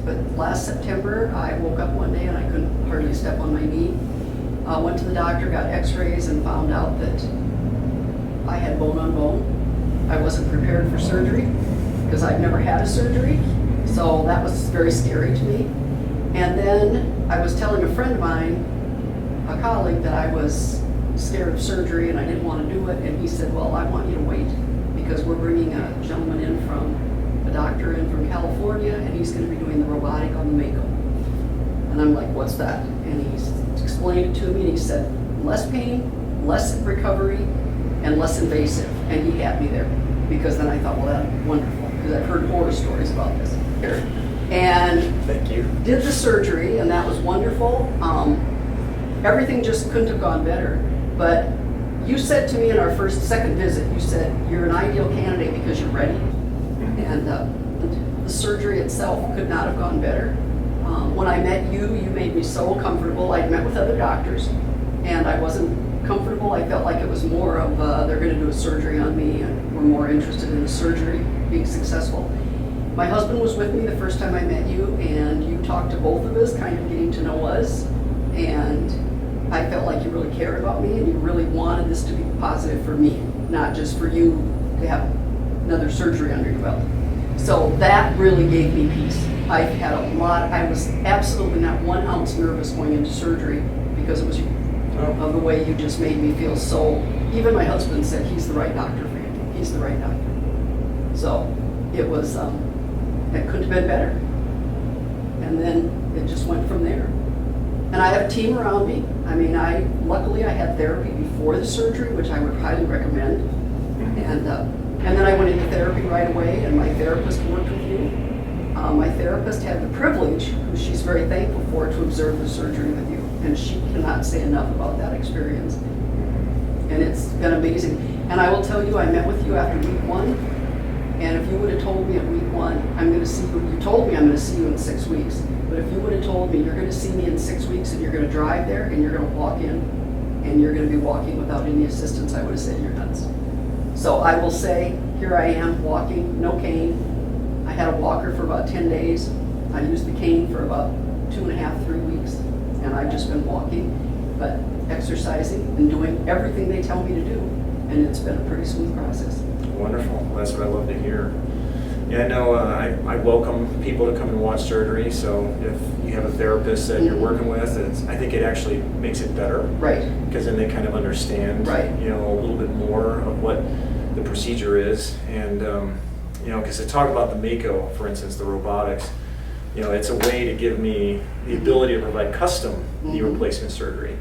but last September, I woke up one day and I couldn't hardly step on my knee. Went to the doctor, got x-rays, and found out that I had bone on bone. I wasn't prepared for surgery because I've never had a surgery, so that was very scary to me. And then I was telling a friend of mine, a colleague, that I was scared of surgery and I didn't want to do it, and he said, well, I want you to wait because we're bringing a gentleman in a doctor in from California, and he's going to be doing the robotic on the MAKO. And I'm like, what's that? And he explained it to me, and he said, less pain, less recovery, and less invasive. And he had me there because then I thought, well, that's wonderful, because I've heard horror stories about this. And thank you. Did the surgery, and that was wonderful. Everything just couldn't have gone better. But you said to me in our second visit, you said, you're an ideal candidate because you're ready. And the surgery itself could not have gone better. When I met you, you made me so comfortable. I'd met with other doctors, and I wasn't comfortable. I felt like it was more of they're going to do a surgery on me, and we're more interested in the surgery being successful. My husband was with me the first time I met you, and you talked to both of us, kind of getting to know us, and I felt like you really cared about me, and you really wanted this to be positive for me, not just for you to have another surgery under your belt. So that really gave me peace. I had a lot, I was absolutely not 1 ounce nervous going into surgery because it was you, of the way you just made me feel so, even my husband said he's the right doctor for you. He's the right doctor. So it was, it couldn't have been better. And then it just went from there. And I have a team around me. I mean, luckily I had therapy before the surgery, which I would highly recommend. And then I went into therapy right away, and my therapist worked with you. My therapist had the privilege, who she's very thankful for, to observe the surgery with you. And she cannot say enough about that experience. And it's been amazing. And I will tell you, I met with you after week 1. And if you would have told me at week 1, I'm going to see you, you told me I'm going to see you in 6 weeks. But if you would have told me you're going to see me in 6 weeks and you're going to drive there and you're going to walk in and you're going to be walking without any assistance, I would have said you're nuts. So I will say, here I am walking, no cane. I had a walker for about 10 days. I used the cane for about 2.5, 3 weeks. And I've just been walking, but exercising and doing everything they tell me to do. And it's been a pretty smooth process. Wonderful. That's what I love to hear. Yeah, no, I welcome people to come and watch surgery. So if you have a therapist that you're working with, I think it actually makes it better. Right. Because then they kind of understand, you know, a little bit more of what the procedure is. And, you know, because to talk about the MAKO, for instance, the robotics, you know, it's a way to give me the ability to provide custom knee replacement surgery.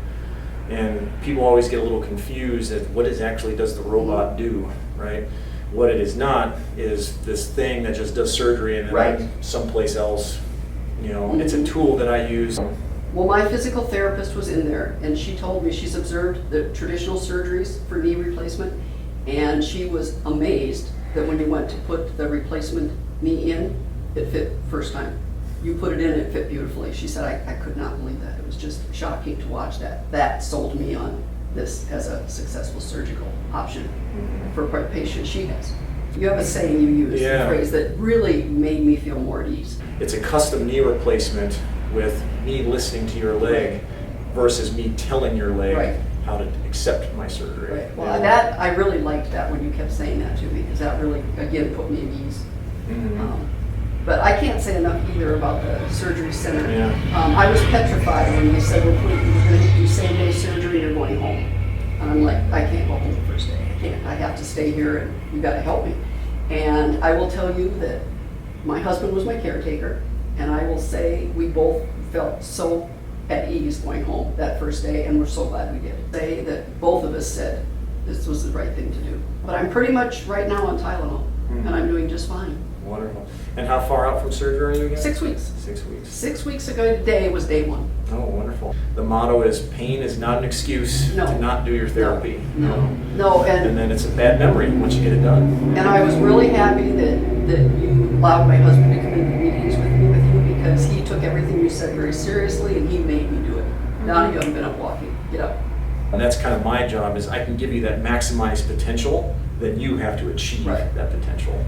And people always get a little confused at what exactly does the robot do, right? What it is not is this thing that just does surgery and then I'm someplace else. You know, it's a tool that I use. Well, my physical therapist was in there, and she told me she's observed the traditional surgeries for knee replacement, and she was amazed that when you went to put the replacement knee in, it fit first time. You put it in, it fit beautifully. She said, I could not believe that. It was just shocking to watch that. That sold me on this as a successful surgical option for a patient she has. You have a saying you use, a phrase that really made me feel more at ease. It's a custom knee replacement with me listening to your leg versus me telling your leg how to accept my surgery. Right. Well, that I really liked that when you kept saying that to me, because that really, again, put me at ease. But I can't say enough either about the surgery center. I was petrified when they said, we're going to do same-day surgery, you're going home. And I'm like, I can't go home the first day. I can't. I have to stay here, and you've got to help me. And I will tell you that my husband was my caretaker, and I will say we both felt so at ease going home that first day, and we're so glad we did. Say that both of us said this was the right thing to do. But I'm pretty much right now on Tylenol, and I'm doing just fine. Wonderful. And how far out from surgery are you again? 6 weeks. 6 weeks. 6 weeks ago today was day 1. Oh, wonderful. The motto is pain is not an excuse to not do your therapy. No, and then it's a bad memory once you get it done. And I was really happy that you allowed my husband to come into meetings with you because he took everything you said very seriously and he made me do it. Donna, you haven't been up walking. Get up. And that's kind of my job, is I can give you that maximized potential that you have to achieve that potential.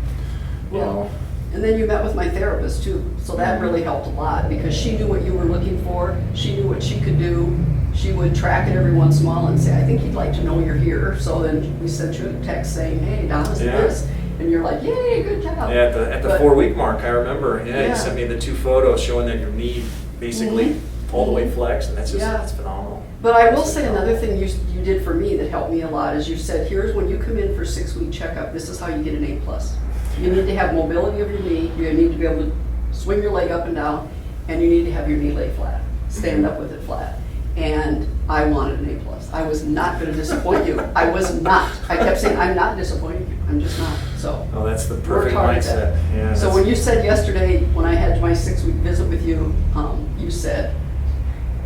Well, And then you met with my therapist too, so that really helped a lot because she knew what you were looking for. She knew what she could do. She would track it every once in a while and say, I think you'd like to know you're here. So then we sent you a text saying, hey, Donna's this. And you're like, yay, good job. Yeah, at the 4-week mark, I remember. Yeah, you sent me the 2 photos showing that your knee basically all the way flexed, and that's just that's phenomenal. But I will say another thing you did for me that helped me a lot is you said, here's when you come in for a 6-week checkup, this is how you get an A+. You need to have mobility of your knee, you need to be able to swing your leg up and down, and you need to have your knee lay flat, stand up with it flat. And I wanted an A+. I was not going to disappoint you. I was not. I kept saying, I'm not disappointing you. I'm just not. So. Oh, that's the perfect mindset. Yeah, so when you said yesterday, when I had my 6-week visit with you, you said,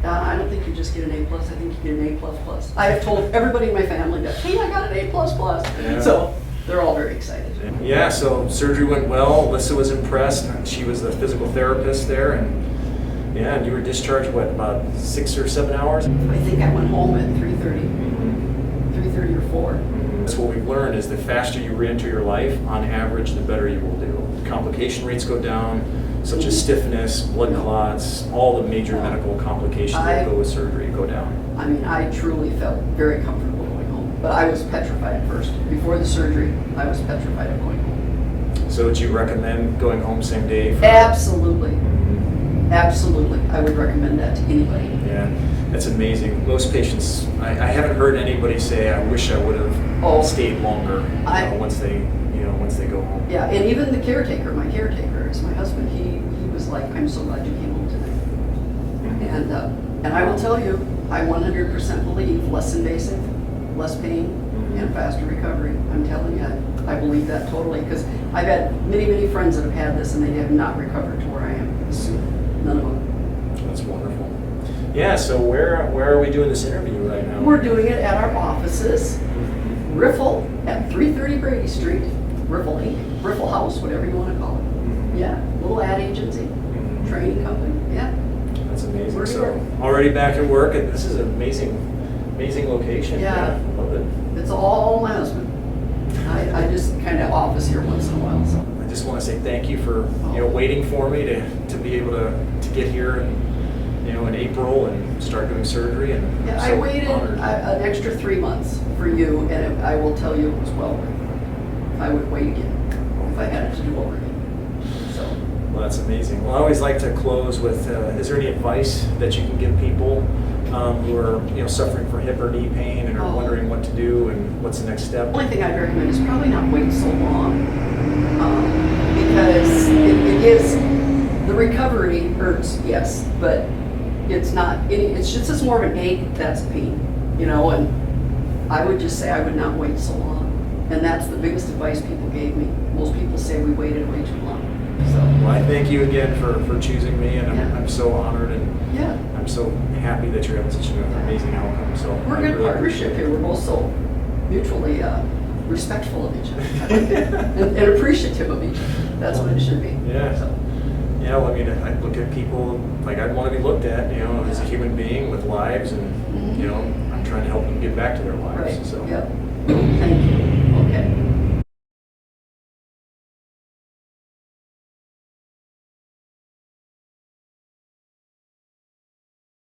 Donna, I don't think you just get an A+. I think you get an A++. I have told everybody in my family that, hey, I got an A++. Yeah. So they're all very excited. Yeah, so surgery went well. Alyssa was impressed. She was the physical therapist there, and you were discharged, what, about 6 or 7 hours? I think I went home at 3:30, 3:30 or 4. That's what we've learned is the faster you re-enter your life, on average, the better you will do. Complication rates go down, such as stiffness, blood clots, all the major medical complications that go with surgery go down. I mean, I truly felt very comfortable going home, but I was petrified at first. Before the surgery, I was petrified of going home. So would you recommend going home same day? Absolutely. Absolutely. I would recommend that to anybody. Yeah, that's amazing. Most patients, I haven't heard anybody say, I wish I would have stayed longer once they go home. Yeah, and even the caretaker, my caretaker is my husband, he was like, I'm so glad you came home tonight. And I will tell you, I 100% believe less invasive, less pain, and faster recovery. I'm telling you, I believe that totally, because I've had many, many friends that have had this and they have not recovered to where I am. None of them. That's wonderful. Yeah, so where are we doing this interview right now? We're doing it at our offices, Riffle at 330 Brady Street, Riffle Inc., Riffle House, whatever you want to call it. Yeah, little ad agency, training company, yeah. That's amazing. So already back at work, and this is an amazing location. Yeah. Love it. It's all my husband. I just kind of office here once in a while. So I just want to say thank you for waiting for me to be able to get here in April and start doing surgery. And yeah, I waited an extra 3 months for you, and I will tell you it was well worth it. I would wait again if I had it to do over again. So. Well, that's amazing. Well, I always like to close with: is there any advice that you can give people who are suffering from hip or knee pain and are wondering what to do and what's the next step? The only thing I'd recommend is probably not wait so long because it gives the recovery hurts, yes, but it's not any. It's just more of an ache. That's pain, And I would just say I would not wait so long, and that's the biggest advice people gave me. Most people say we waited way too long. So. Well, I thank you again for choosing me, and I'm so honored, and I'm so happy that you're having such an amazing outcome. So we're a good partnership here. We're both so mutually respectful of each other and appreciative of each other. That's what it should be. Yeah. So. Yeah. Well, I mean, I look at people like I'd want to be looked at, as a human being with lives, and I'm trying to help them get back to their lives. Right. So. Yep. Thank you. Okay.